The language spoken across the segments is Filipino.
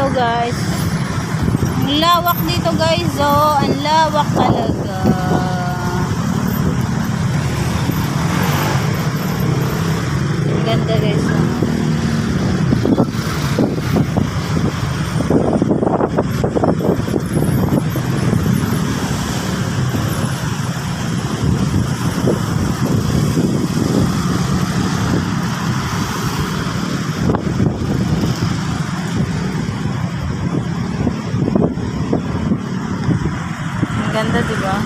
Hello guys. Ang lawak dito guys, oh. Ang lawak talaga. Ang ganda guys, oh. Ganda, diba?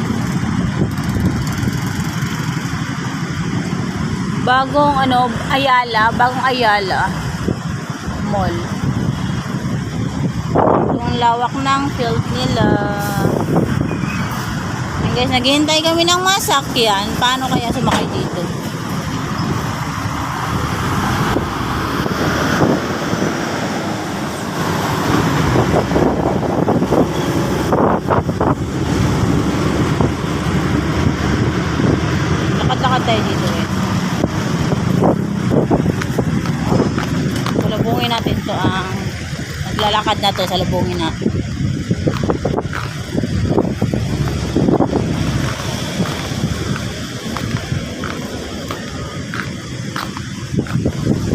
Bagong bagong Ayala Mall. Yung lawak ng field nila. And guys, naghihintay kami ng masakyan. Paano kaya sumakay dito? Lakad tayo dito eh. Salubungin natin to ang naglalakad na to, salubungin natin.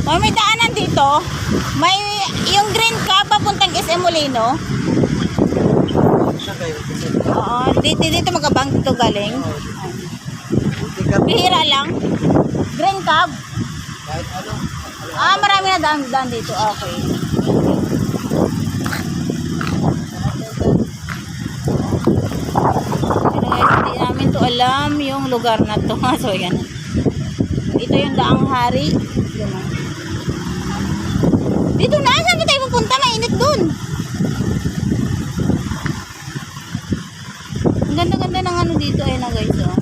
Oh, may daanan dito. May yung green ka papuntang SM Molino. Oo, dito magabang dito galing. Bihira lang. Green cab. Marami na daan dito. Okay. Pero guys, hindi namin to alam yung lugar na to. So, yan. Ito yung Daang Hari. Dito na. Saan ba tayo pupunta? Mainit dun. Ang ganda-ganda ng ano dito. Ayun na guys. Oh.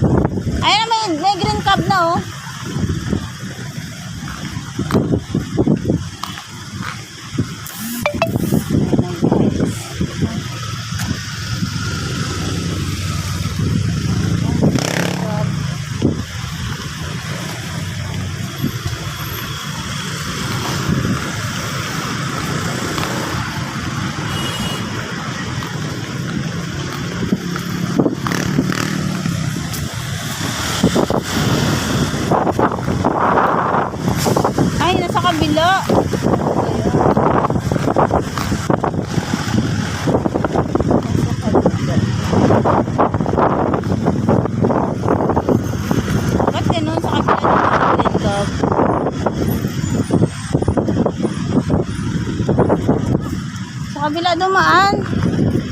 Ayun na, may green cab na oh. Ay, nasa kabila. Bakit ganun sa kabila ng cab? Sa kabila dumaan.